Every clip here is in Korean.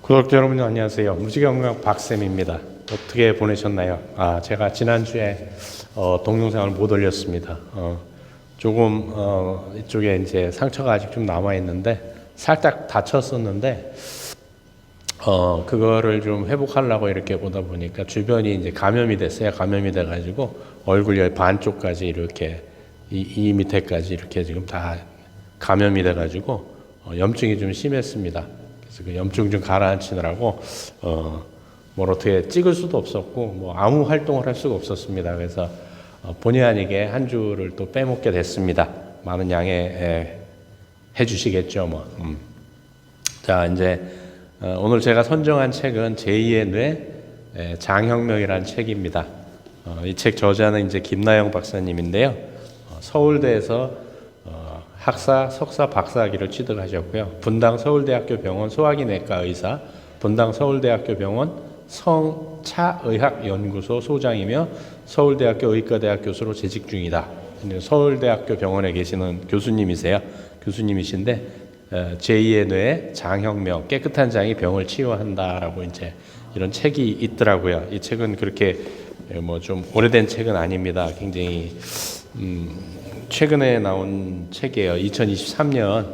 구독자 여러분 안녕하세요. 무지개건강 박쌤입니다. 어떻게 보내셨나요? 제가 지난주에 동영상을 못 올렸습니다. 조금 이쪽에 이제 상처가 아직 좀 남아 있는데 살짝 다쳤었는데 그거를 좀 회복하려고 이렇게 보다 보니까 주변이 이제 감염이 됐어요. 감염이 돼가지고 얼굴 열 반쪽까지 이렇게 이 밑에까지 이렇게 지금 다 감염이 돼가지고 염증이 좀 심했습니다. 그래서 그 염증 좀 가라앉히느라고 뭘 어떻게 찍을 수도 없었고 뭐 아무 활동을 할 수가 없었습니다. 그래서 본의 아니게 한 주를 또 빼먹게 됐습니다. 많은 양해 해주시겠죠, 뭐. 자, 이제 오늘 제가 선정한 책은 제2의 뇌 장혁명이라는 책입니다. 이 책 저자는 이제 김나영 박사님인데요. 서울대에서 학사, 석사, 박사학위를 취득하셨고요. 분당 서울대학교 병원 소화기내과 의사, 분당 서울대학교 병원 성차의학연구소 소장이며 서울대학교 의과대학 교수로 재직 중이다. 서울대학교 병원에 계시는 교수님이세요. 교수님이신데 제2의 뇌 장혁명, 깨끗한 장이 병을 치유한다라고 이제 이런 책이 있더라고요. 이 책은 그렇게 뭐 좀 오래된 책은 아닙니다. 굉장히 최근에 나온 책이에요. 2023년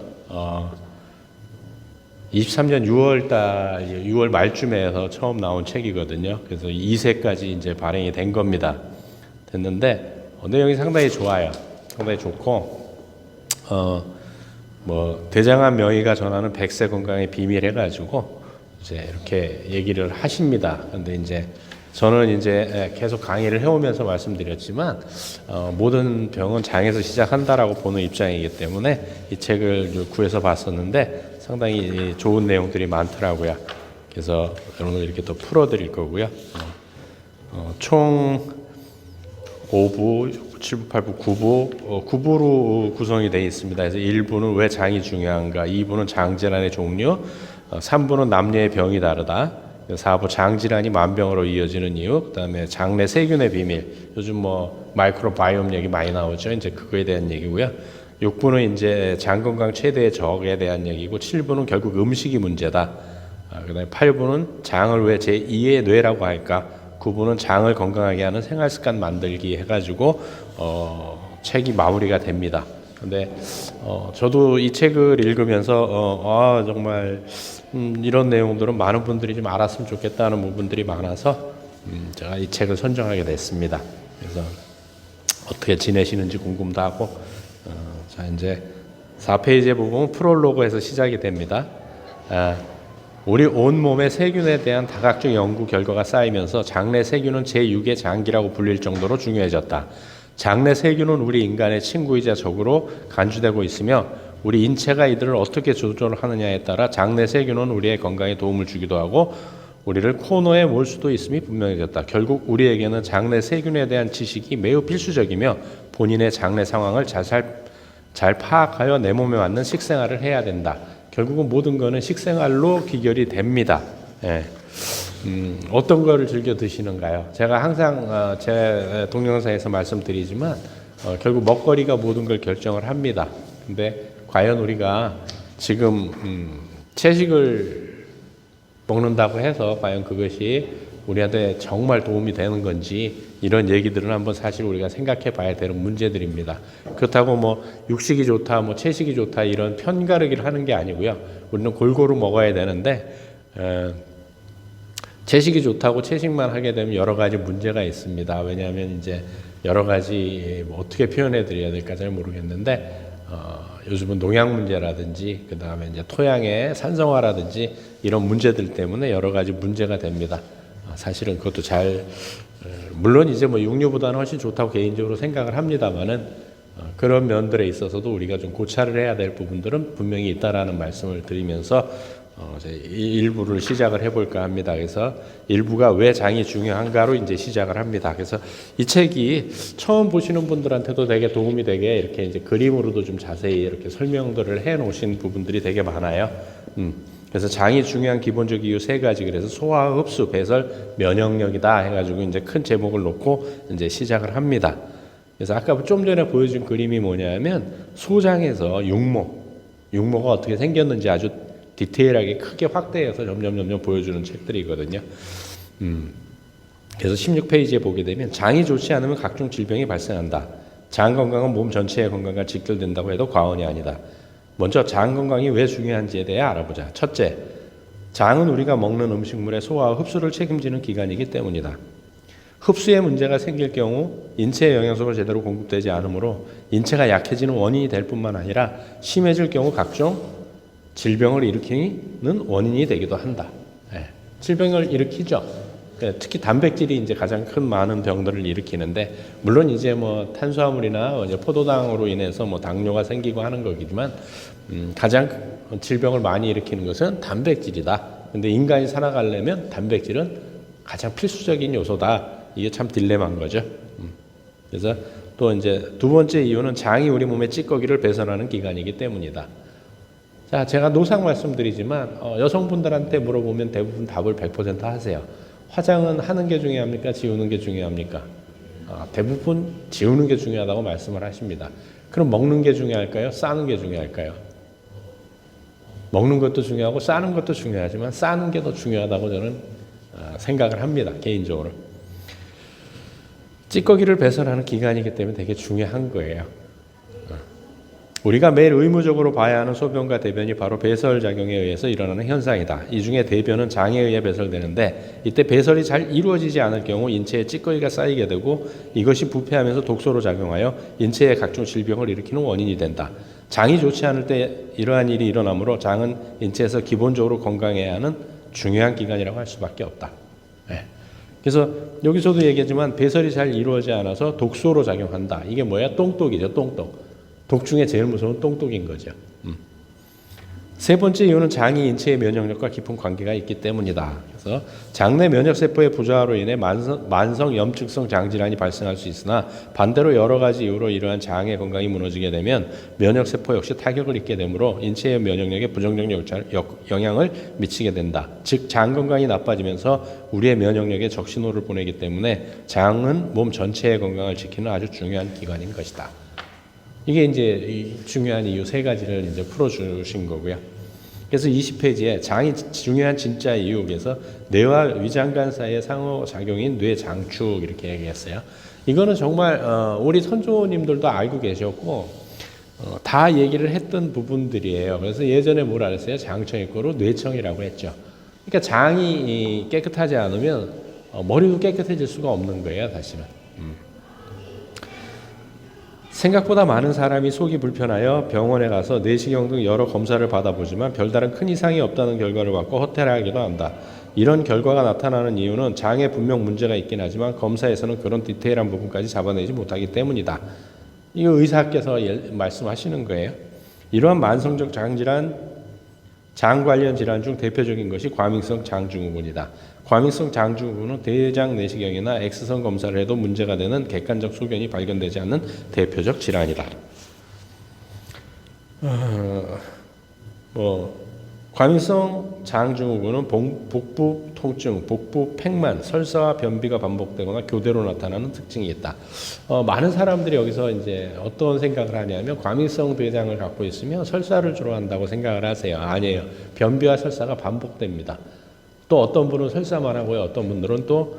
6월 말쯤에서 처음 나온 책이거든요. 그래서 2세까지 이제 발행이 된 겁니다. 됐는데 내용이 상당히 좋아요. 상당히 좋고 뭐 대장암 명의가 전하는 100세 건강의 비밀 해가지고 이제 이렇게 얘기를 하십니다. 근데 이제 저는 이제 계속 강의를 해오면서 말씀드렸지만 모든 병은 장에서 시작한다라고 보는 입장이기 때문에 이 책을 구해서 봤었는데 상당히 좋은 내용들이 많더라고요. 그래서 오늘 이렇게 또 풀어드릴 거고요. 총 5부, 7부, 8부, 9부, 9부로 구성이 되어 있습니다. 그래서 1부는 왜 장이 중요한가, 2부는 장질환의 종류, 3부는 남녀의 병이 다르다, 4부 장질환이 만병으로 이어지는 이유, 그다음에 장내 세균의 비밀. 요즘 뭐 마이크로바이옴 얘기 많이 나오죠. 이제 그거에 대한 얘기고요. 6부는 이제 장 건강 최대의 적에 대한 얘기고, 7부는 결국 음식이 문제다. 그다음에 8부는 장을 왜 제2의 뇌라고 할까? 9부는 장을 건강하게 하는 생활 습관 만들기 해가지고 책이 마무리가 됩니다. 근데 저도 이 책을 읽으면서 정말 이런 내용들은 많은 분들이 좀 알았으면 좋겠다는 부분들이 많아서 제가 이 책을 선정하게 됐습니다. 그래서 어떻게 지내시는지 궁금도 하고 자 이제 4페이지에 보면 프롤로그에서 시작이 됩니다. 우리 온몸의 세균에 대한 다각적 연구 결과가 쌓이면서 장내 세균은 제6의 장기라고 불릴 정도로 중요해졌다. 장내 세균은 우리 인간의 친구이자 적으로 간주되고 있으며 우리 인체가 이들을 어떻게 조절하느냐에 따라 장내 세균은 우리의 건강에 도움을 주기도 하고 우리를 코너에 몰 수도 있음이 분명해졌다. 결국 우리에게는 장내 세균에 대한 지식이 매우 필수적이며 본인의 장내 상황을 잘 파악하여 내 몸에 맞는 식생활을 해야 된다. 결국은 모든 거는 식생활로 귀결이 됩니다. 예. 어떤 거를 즐겨 드시는가요? 제가 항상 제 동영상에서 말씀드리지만 결국 먹거리가 모든 걸 결정을 합니다. 근데 과연 우리가 지금 채식을 먹는다고 해서 과연 그것이 우리한테 정말 도움이 되는 건지 이런 얘기들은 한번 사실 우리가 생각해 봐야 되는 문제들입니다. 그렇다고 뭐 육식이 좋다, 뭐 채식이 좋다 이런 편가르기를 하는 게 아니고요. 우리는 골고루 먹어야 되는데 채식이 좋다고 채식만 하게 되면 여러 가지 문제가 있습니다. 왜냐하면 이제 여러 가지 뭐 어떻게 표현해 드려야 될까 잘 모르겠는데 요즘은 농약 문제라든지 그 다음에 이제 토양의 산성화라든지 이런 문제들 때문에 여러 가지 문제가 됩니다. 사실은 그것도 물론 이제 뭐 육류보다는 훨씬 좋다고 개인적으로 생각을 합니다만은 그런 면들에 있어서도 우리가 좀 고찰을 해야 될 부분들은 분명히 있다라는 말씀을 드리면서 일부를 시작을 해볼까 합니다. 그래서 일부가 왜 장이 중요한가로 이제 시작을 합니다. 그래서 이 책이 처음 보시는 분들한테도 되게 도움이 되게 이렇게 이제 그림으로도 좀 자세히 이렇게 설명들을 해 놓으신 부분들이 되게 많아요. 그래서 장이 중요한 기본적 이유 3가지. 그래서 소화, 흡수, 배설, 면역력이다 해가지고 이제 큰 제목을 놓고 이제 시작을 합니다. 그래서 아까 좀 전에 보여준 그림이 뭐냐면 소장에서 육모가 어떻게 생겼는지 아주 디테일하게 크게 확대해서 점점 보여주는 책들이거든요. 그래서 16페이지에 보게 되면 장이 좋지 않으면 각종 질병이 발생한다. 장 건강은 몸 전체의 건강과 직결된다고 해도 과언이 아니다. 먼저 장 건강이 왜 중요한지에 대해 알아보자. 첫째, 장은 우리가 먹는 음식물의 소화와 흡수를 책임지는 기관이기 때문이다. 흡수에 문제가 생길 경우 인체에 영양소가 제대로 공급되지 않으므로 인체가 약해지는 원인이 될 뿐만 아니라 심해질 경우 각종 질병을 일으키는 원인이 되기도 한다. 질병을 일으키죠. 특히 단백질이 이제 가장 큰 많은 병들을 일으키는데, 물론 이제 뭐 탄수화물이나 이제 포도당으로 인해서 뭐 당뇨가 생기고 하는 거기지만 가장 질병을 많이 일으키는 것은 단백질이다. 근데 인간이 살아가려면 단백질은 가장 필수적인 요소다. 이게 참 딜레마인 거죠. 그래서 또 이제 두 번째 이유는 장이 우리 몸의 찌꺼기를 배설하는 기관이기 때문이다. 자, 제가 노상 말씀드리지만 여성분들한테 물어보면 대부분 답을 100% 하세요. 화장은 하는 게 중요합니까? 지우는 게 중요합니까? 대부분 지우는 게 중요하다고 말씀을 하십니다. 그럼 먹는 게 중요할까요? 싸는 게 중요할까요? 먹는 것도 중요하고 싸는 것도 중요하지만 싸는 게 더 중요하다고 저는 생각을 합니다. 개인적으로. 찌꺼기를 배설하는 기관이기 때문에 되게 중요한 거예요. 우리가 매일 의무적으로 봐야 하는 소변과 대변이 바로 배설 작용에 의해서 일어나는 현상이다. 이 중에 대변은 장에 의해 배설되는데 이때 배설이 잘 이루어지지 않을 경우 인체에 찌꺼기가 쌓이게 되고 이것이 부패하면서 독소로 작용하여 인체에 각종 질병을 일으키는 원인이 된다. 장이 좋지 않을 때 이러한 일이 일어나므로 장은 인체에서 기본적으로 건강해야 하는 중요한 기관이라고 할 수밖에 없다. 그래서 여기서도 얘기하지만 배설이 잘 이루어지지 않아서 독소로 작용한다. 이게 뭐야? 똥독이죠. 똥독. 독 중에 제일 무서운 똥독인 거죠. 세 번째 이유는 장이 인체의 면역력과 깊은 관계가 있기 때문이다. 그래서 장내 면역세포의 부조화로 인해 만성 염증성 장질환이 발생할 수 있으나 반대로 여러 가지 이유로 이러한 장의 건강이 무너지게 되면 면역세포 역시 타격을 입게 되므로 인체의 면역력에 부정적 영향을 미치게 된다. 즉 장 건강이 나빠지면서 우리의 면역력에 적신호를 보내기 때문에 장은 몸 전체의 건강을 지키는 아주 중요한 기관인 것이다. 이게 이제 중요한 이유 세 가지를 이제 풀어주신 거고요. 그래서 20페이지에 장이 중요한 진짜 이유에서 뇌와 위장관 사이의 상호작용인 뇌장축 이렇게 얘기했어요. 이거는 정말 우리 선조님들도 알고 계셨고 다 얘기를 했던 부분들이에요. 그래서 예전에 뭐라 그랬어요? 장청이 거로 뇌청이라고 했죠. 그러니까 장이 깨끗하지 않으면 머리도 깨끗해질 수가 없는 거예요, 사실은. 생각보다 많은 사람이 속이 불편하여 병원에 가서 내시경 등 여러 검사를 받아보지만 별다른 큰 이상이 없다는 결과를 받고 허탈하기도 한다. 이런 결과가 나타나는 이유는 장에 분명 문제가 있긴 하지만 검사에서는 그런 디테일한 부분까지 잡아내지 못하기 때문이다. 이거 의사께서 말씀하시는 거예요. 이러한 만성적 장질환, 장 관련 질환 중 대표적인 것이 과민성 장증후군이다. 과민성 장증후군은 대장 내시경이나 X선 검사를 해도 문제가 되는 객관적 소견이 발견되지 않는 대표적 질환이다. 과민성 장증후군은 복부 통증, 복부 팽만, 설사와 변비가 반복되거나 교대로 나타나는 특징이 있다. 많은 사람들이 여기서 이제 어떤 생각을 하냐면 과민성 대장을 갖고 있으면 설사를 주로 한다고 생각을 하세요. 아니에요. 변비와 설사가 반복됩니다. 또 어떤 분은 설사만 하고요. 어떤 분들은 또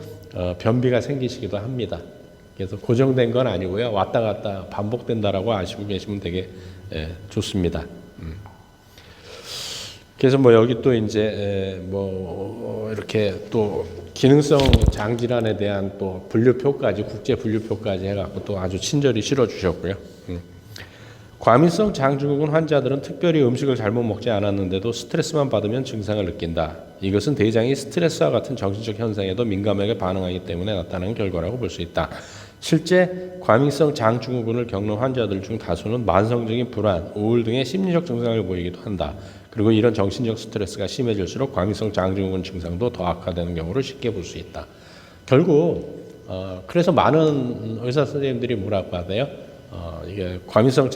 변비가 생기시기도 합니다. 그래서 고정된 건 아니고요. 왔다 갔다 반복된다라고 아시고 계시면 되게 좋습니다. 그래서 뭐 여기 또 이제 이렇게 또 기능성 장질환에 대한 또 분류표까지 국제 분류표까지 해갖고 또 아주 친절히 실어주셨고요. 과민성 장증후군 환자들은 특별히 음식을 잘못 먹지 않았는데도 스트레스만 받으면 증상을 느낀다. 이것은 대장이 스트레스와 같은 정신적 현상에도 민감하게 반응하기 때문에 나타나는 결과라고 볼 수 있다. 실제 과민성 장증후군을 겪는 환자들 중 다수는 만성적인 불안, 우울 등의 심리적 증상을 보이기도 한다. 그리고 이런 정신적 스트레스가 심해질수록 과민성 장증후군 증상도 더 악화되는 경우를 쉽게 볼 수 있다. 결국 그래서 많은 의사 선생님들이 뭐라고 하대요? 이게 과민성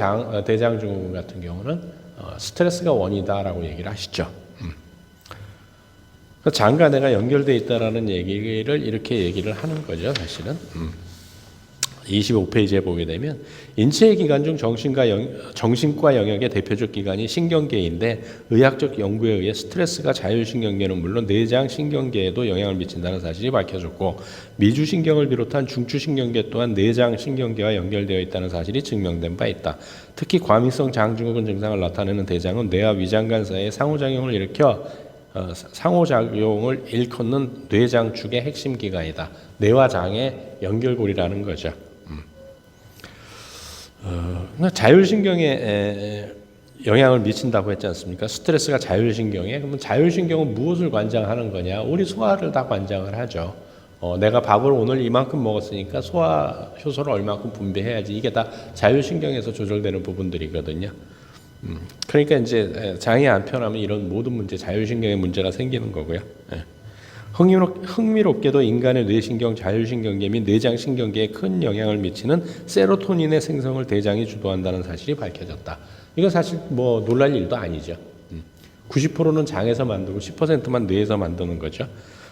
대장증후군 같은 경우는 스트레스가 원인이다라고 얘기를 하시죠. 장과 뇌가 연결되어 있다라는 얘기를 이렇게 얘기를 하는 거죠, 사실은. 25페이지에 보게 되면 인체의 기관 중 정신과 영역의 대표적 기관이 신경계인데 의학적 연구에 의해 스트레스가 자율신경계는 물론 내장 신경계에도 영향을 미친다는 사실이 밝혀졌고 미주신경을 비롯한 중추신경계 또한 내장 신경계와 연결되어 있다는 사실이 증명된 바 있다. 특히 과민성 장증후군 증상을 나타내는 대장은 뇌와 위장관 사이에 상호작용을 일컫는 뇌장축의 핵심 기관이다. 뇌와 장의 연결고리라는 거죠. 자율신경에 영향을 미친다고 했지 않습니까? 스트레스가 자율신경에. 그러면 자율신경은 무엇을 관장하는 거냐? 우리 소화를 다 관장을 하죠. 내가 밥을 오늘 이만큼 먹었으니까 소화 효소를 얼마큼 분비해야지. 이게 다 자율신경에서 조절되는 부분들이거든요. 그러니까 이제 장이 안 편하면 이런 모든 문제, 자율신경의 문제가 생기는 거고요. 흥미롭게도 인간의 뇌신경, 자율신경계 및 내장신경계에 큰 영향을 미치는 세로토닌의 생성을 대장이 주도한다는 사실이 밝혀졌다. 이건 사실 뭐 놀랄 일도 아니죠. 90%는 장에서 만들고 10%만 뇌에서 만드는 거죠.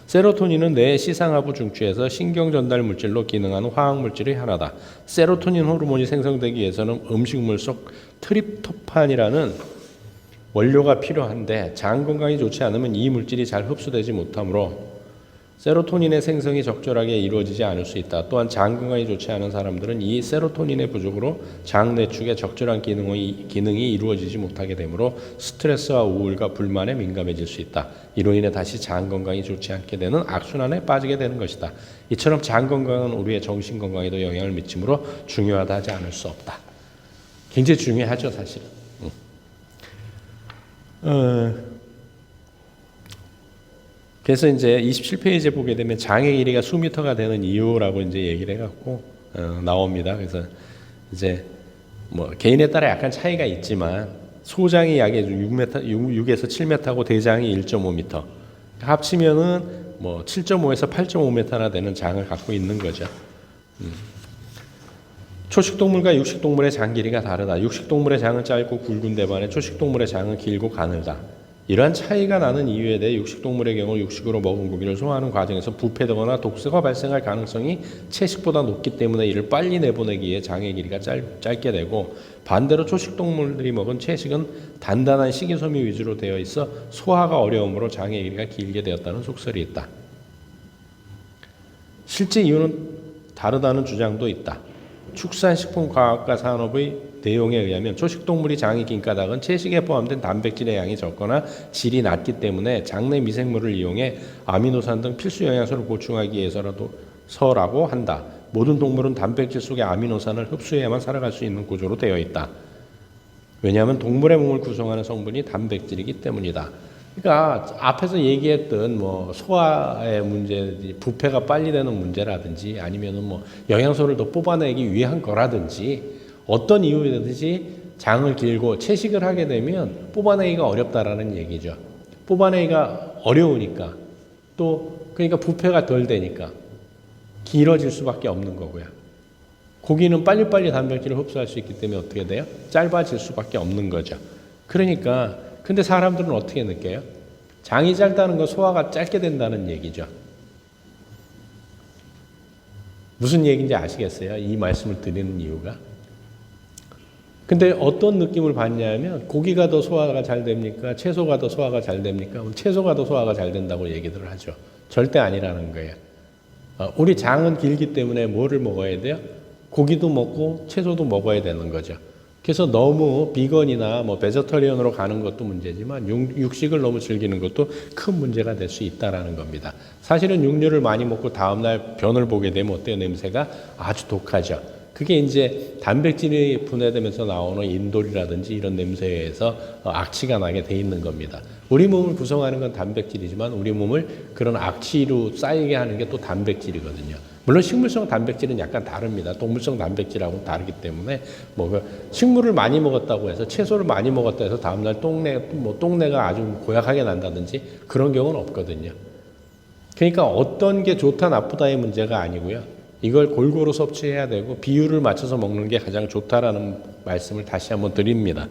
세로토닌은 뇌의 시상하부 중추에서 신경 전달 물질로 기능하는 화학 물질의 하나다. 세로토닌 호르몬이 생성되기 위해서는 음식물 속 트립토판이라는 원료가 필요한데 장 건강이 좋지 않으면 이 물질이 잘 흡수되지 못하므로 세로토닌의 생성이 적절하게 이루어지지 않을 수 있다. 또한 장 건강이 좋지 않은 사람들은 이 세로토닌의 부족으로 장 내축의 적절한 기능이 이루어지지 못하게 되므로 스트레스와 우울과 불만에 민감해질 수 있다. 이로 인해 다시 장 건강이 좋지 않게 되는 악순환에 빠지게 되는 것이다. 이처럼 장 건강은 우리의 정신 건강에도 영향을 미치므로 중요하다 하지 않을 수 없다. 굉장히 중요하죠, 사실은. 그래서 이제 27페이지에 보게 되면 장의 길이가 수미터가 되는 이유라고 이제 얘기를 해갖고 나옵니다. 그래서 이제 뭐 개인에 따라 약간 차이가 있지만 소장이 약 6에서 7m고 대장이 1.5m. 합치면은 뭐 7.5에서 8.5m나 되는 장을 갖고 있는 거죠. 초식동물과 육식동물의 장 길이가 다르다. 육식동물의 장은 짧고 굵은데 반해 초식동물의 장은 길고 가늘다. 이러한 차이가 나는 이유에 대해 육식동물의 경우 육식으로 먹은 고기를 소화하는 과정에서 부패되거나 독소가 발생할 가능성이 채식보다 높기 때문에 이를 빨리 내보내기 위해 장의 길이가 짧게 되고 반대로 초식동물들이 먹은 채식은 단단한 식이섬유 위주로 되어 있어 소화가 어려우므로 장의 길이가 길게 되었다는 속설이 있다. 실제 이유는 다르다는 주장도 있다. 축산식품과학과 산업의 내용에 의하면 초식동물이 장이 긴 까닭은 채식에 포함된 단백질의 양이 적거나 질이 낮기 때문에 장내 미생물을 이용해 아미노산 등 필수 영양소를 보충하기 위해서라고 한다. 모든 동물은 단백질 속의 아미노산을 흡수해야만 살아갈 수 있는 구조로 되어 있다. 왜냐하면 동물의 몸을 구성하는 성분이 단백질이기 때문이다. 그러니까 앞에서 얘기했던 뭐 소화의 문제, 부패가 빨리 되는 문제라든지 아니면은 뭐 영양소를 더 뽑아내기 위한 거라든지 어떤 이유든지 장을 길고 채식을 하게 되면 뽑아내기가 어렵다라는 얘기죠. 뽑아내기가 어려우니까 또 그러니까 부패가 덜 되니까 길어질 수밖에 없는 거고요. 고기는 빨리빨리 단백질을 흡수할 수 있기 때문에 어떻게 돼요? 짧아질 수밖에 없는 거죠. 그러니까 근데 사람들은 어떻게 느껴요? 장이 짧다는 건 소화가 짧게 된다는 얘기죠. 무슨 얘기인지 아시겠어요? 이 말씀을 드리는 이유가. 근데 어떤 느낌을 받냐면 고기가 더 소화가 잘 됩니까? 채소가 더 소화가 잘 됩니까? 채소가 더 소화가 잘 된다고 얘기들을 하죠. 절대 아니라는 거예요. 우리 장은 길기 때문에 뭐를 먹어야 돼요? 고기도 먹고 채소도 먹어야 되는 거죠. 그래서 너무 비건이나 뭐 베저터리언으로 가는 것도 문제지만 육식을 너무 즐기는 것도 큰 문제가 될 수 있다라는 겁니다. 사실은 육류를 많이 먹고 다음날 변을 보게 되면 어때요? 냄새가 아주 독하죠. 그게 이제 단백질이 분해되면서 나오는 인돌이라든지 이런 냄새에 의해서 악취가 나게 돼 있는 겁니다. 우리 몸을 구성하는 건 단백질이지만 우리 몸을 그런 악취로 쌓이게 하는 게 또 단백질이거든요. 물론 식물성 단백질은 약간 다릅니다. 동물성 단백질하고는 다르기 때문에 뭐 식물을 많이 먹었다고 해서 채소를 많이 먹었다 해서 다음날 똥내가 아주 고약하게 난다든지 그런 경우는 없거든요. 그러니까 어떤 게 좋다 나쁘다의 문제가 아니고요. 이걸 골고루 섭취해야 되고 비율을 맞춰서 먹는 게 가장 좋다라는 말씀을 다시 한번 드립니다.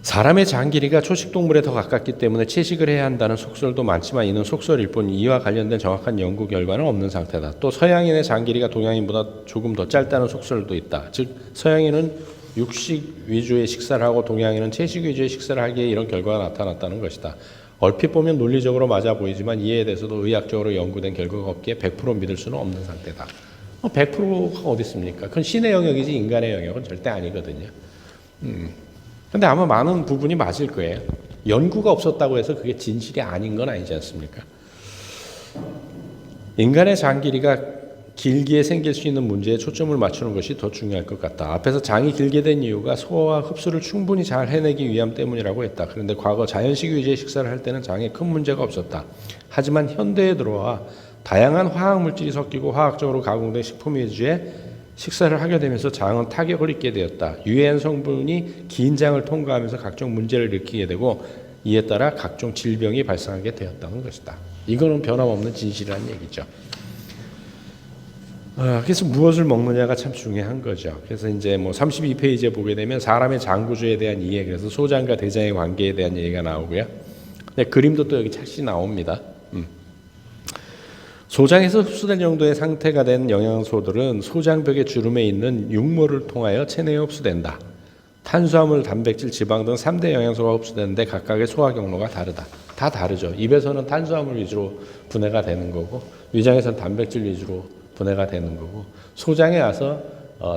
사람의 장 길이가 초식동물에 더 가깝기 때문에 채식을 해야 한다는 속설도 많지만 이는 속설일 뿐 이와 관련된 정확한 연구 결과는 없는 상태다. 또 서양인의 장 길이가 동양인보다 조금 더 짧다는 속설도 있다. 즉 서양인은 육식 위주의 식사를 하고 동양인은 채식 위주의 식사를 하기에 이런 결과가 나타났다는 것이다. 얼핏 보면 논리적으로 맞아 보이지만 이에 대해서도 의학적으로 연구된 결과가 없기에 100% 믿을 수는 없는 상태다. 100%가 어디 있습니까? 그건 신의 영역이지 인간의 영역은 절대 아니거든요. 근데 아마 많은 부분이 맞을 거예요. 연구가 없었다고 해서 그게 진실이 아닌 건 아니지 않습니까? 인간의 장 길이가 길기에 생길 수 있는 문제에 초점을 맞추는 것이 더 중요할 것 같다. 앞에서 장이 길게 된 이유가 소화와 흡수를 충분히 잘 해내기 위함 때문이라고 했다. 그런데 과거 자연식 위주의 식사를 할 때는 장에 큰 문제가 없었다. 하지만 현대에 들어와 다양한 화학물질이 섞이고 화학적으로 가공된 식품 위주의 식사를 하게 되면서 장은 타격을 입게 되었다. 유해한 성분이 긴 장을 통과하면서 각종 문제를 일으키게 되고 이에 따라 각종 질병이 발생하게 되었다는 것이다. 이거는 변함없는 진실이라는 얘기죠. 그래서 무엇을 먹느냐가 참 중요한 거죠. 그래서 이제 뭐 32페이지에 보게 되면 사람의 장 구조에 대한 이해, 그래서 소장과 대장의 관계에 대한 얘기가 나오고요. 네, 그림도 또 여기 찰시 나옵니다. 소장에서 흡수된 정도의 상태가 된 영양소들은 소장벽의 주름에 있는 육모를 통하여 체내에 흡수된다. 탄수화물, 단백질, 지방 등 3대 영양소가 흡수되는데 각각의 소화 경로가 다르다. 다 다르죠. 입에서는 탄수화물 위주로 분해가 되는 거고 위장에서는 단백질 위주로 분해가 되는 거고 소장에 와서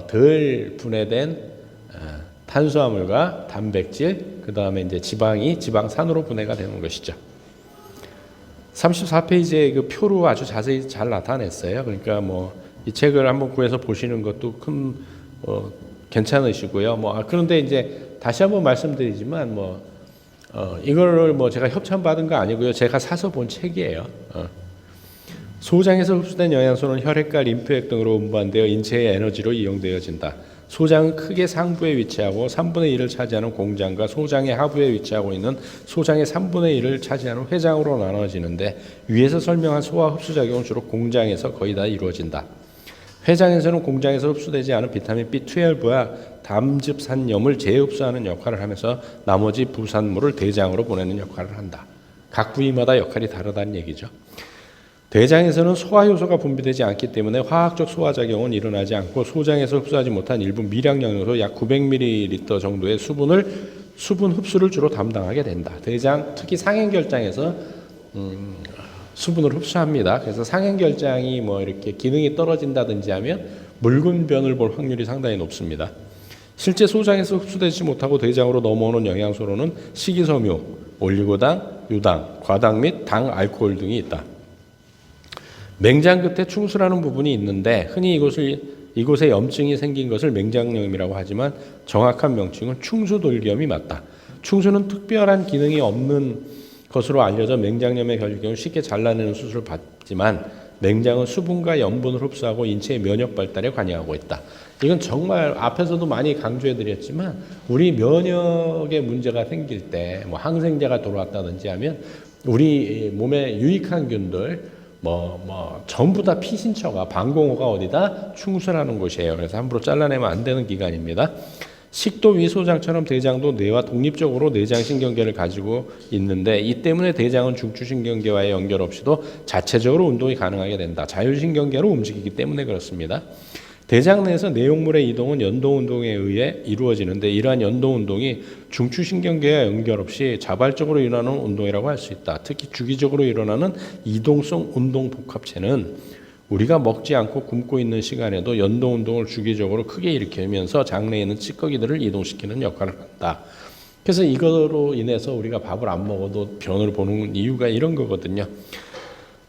덜 분해된 탄수화물과 단백질, 그 다음에 이제 지방이 지방산으로 분해가 되는 것이죠. 34페이지에 그 표로 아주 자세히 잘 나타냈어요. 그러니까 뭐 이 책을 한번 구해서 보시는 것도 큰 괜찮으시고요. 그런데 이제 다시 한번 말씀드리지만 이거를 제가 협찬받은 거 아니고요. 제가 사서 본 책이에요. 소장에서 흡수된 영양소는 혈액과 림프액 등으로 운반되어 인체의 에너지로 이용되어진다. 소장은 크게 상부에 위치하고 3분의 1을 차지하는 공장과 소장의 하부에 위치하고 있는 소장의 3분의 1을 차지하는 회장으로 나눠지는데 위에서 설명한 소화 흡수 작용은 주로 공장에서 거의 다 이루어진다. 회장에서는 공장에서 흡수되지 않은 비타민 B12와 담즙산염을 재흡수하는 역할을 하면서 나머지 부산물을 대장으로 보내는 역할을 한다. 각 부위마다 역할이 다르다는 얘기죠. 대장에서는 소화효소가 분비되지 않기 때문에 화학적 소화작용은 일어나지 않고 소장에서 흡수하지 못한 일부 미량 영양소 약 900ml 정도의 수분 흡수를 주로 담당하게 된다. 대장, 특히 상행결장에서 수분을 흡수합니다. 그래서 상행결장이 이렇게 기능이 떨어진다든지 하면 묽은 변을 볼 확률이 상당히 높습니다. 실제 소장에서 흡수되지 못하고 대장으로 넘어오는 영양소로는 식이섬유, 올리고당, 유당, 과당 및 당, 알코올 등이 있다. 맹장 끝에 충수라는 부분이 있는데 흔히 이곳에 염증이 생긴 것을 맹장염이라고 하지만 정확한 명칭은 충수돌기염이 맞다. 충수는 특별한 기능이 없는 것으로 알려져 맹장염의 경우 쉽게 잘라내는 수술을 받지만 맹장은 수분과 염분을 흡수하고 인체의 면역 발달에 관여하고 있다. 이건 정말 앞에서도 많이 강조해드렸지만 우리 면역에 문제가 생길 때 항생제가 들어왔다든지 하면 우리 몸에 유익한 균들 전부 다 피신처가 방공호가 어디다 충수라는 곳이에요. 그래서 함부로 잘라내면 안 되는 기관입니다. 식도 위소장처럼 대장도 뇌와 독립적으로 내장신경계를 가지고 있는데 이 때문에 대장은 중추신경계와의 연결 없이도 자체적으로 운동이 가능하게 된다. 자율신경계로 움직이기 때문에 그렇습니다. 대장 내에서 내용물의 이동은 연동운동에 의해 이루어지는데 이러한 연동운동이 중추신경계와 연결 없이 자발적으로 일어나는 운동이라고 할 수 있다. 특히 주기적으로 일어나는 이동성 운동복합체는 우리가 먹지 않고 굶고 있는 시간에도 연동운동을 주기적으로 크게 일으키면서 장내에 있는 찌꺼기들을 이동시키는 역할을 한다. 그래서 이거로 인해서 우리가 밥을 안 먹어도 변을 보는 이유가 이런 거거든요.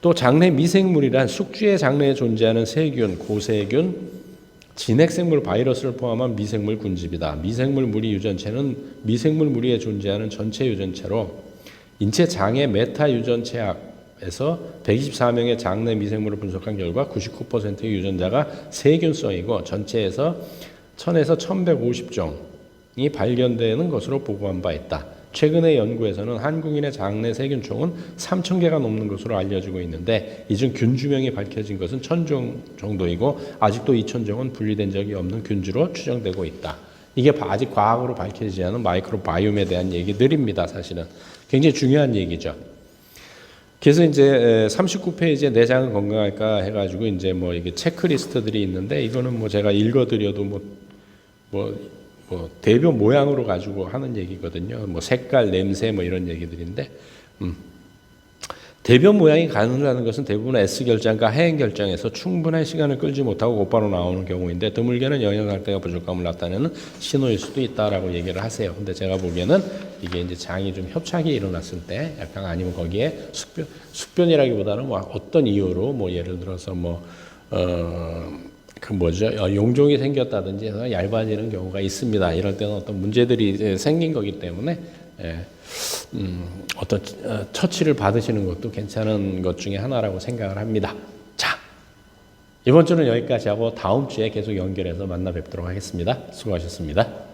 또 장내 미생물이란 숙주의 장내에 존재하는 세균, 고세균, 진핵생물 바이러스를 포함한 미생물 군집이다. 미생물 무리 유전체는 미생물 무리에 존재하는 전체 유전체로 인체 장의 메타 유전체학에서 124명의 장내 미생물을 분석한 결과 99%의 유전자가 세균성이고 전체에서 1000에서 1150종이 발견되는 것으로 보고한 바 있다. 최근의 연구에서는 한국인의 장내 세균총은 3000개가 넘는 것으로 알려지고 있는데 이 중 균주명이 밝혀진 것은 1000종 정도이고 아직도 2000종은 분리된 적이 없는 균주로 추정되고 있다. 이게 아직 과학으로 밝혀지지 않은 마이크로바이옴에 대한 얘기들입니다. 사실은 굉장히 중요한 얘기죠. 그래서 이제 39페이지에 내장은 건강할까 해가지고 이제 뭐 이게 체크리스트들이 있는데 이거는 뭐 제가 읽어드려도 뭐 대변 모양으로 가지고 하는 얘기거든요. 뭐 색깔, 냄새 뭐 이런 얘기들인데, 대변 모양이 가능하다는 것은 대부분 S결장과 하행결장에서 충분한 시간을 끌지 못하고 곧바로 나오는 경우인데 드물게는 영양상태가 부족함을 나타내는 신호일 수도 있다라고 얘기를 하세요. 근데 제가 보기에는 이게 이제 장이 좀 협착이 일어났을 때 약간 아니면 거기에 숙변이라기보다는 뭐 어떤 이유로 뭐 예를 들어서 용종이 생겼다든지 해서 얇아지는 경우가 있습니다. 이럴 때는 어떤 문제들이 생긴 거기 때문에 어떤 처치를 받으시는 것도 괜찮은 것 중에 하나라고 생각을 합니다. 자, 이번 주는 여기까지 하고 다음 주에 계속 연결해서 만나 뵙도록 하겠습니다. 수고하셨습니다.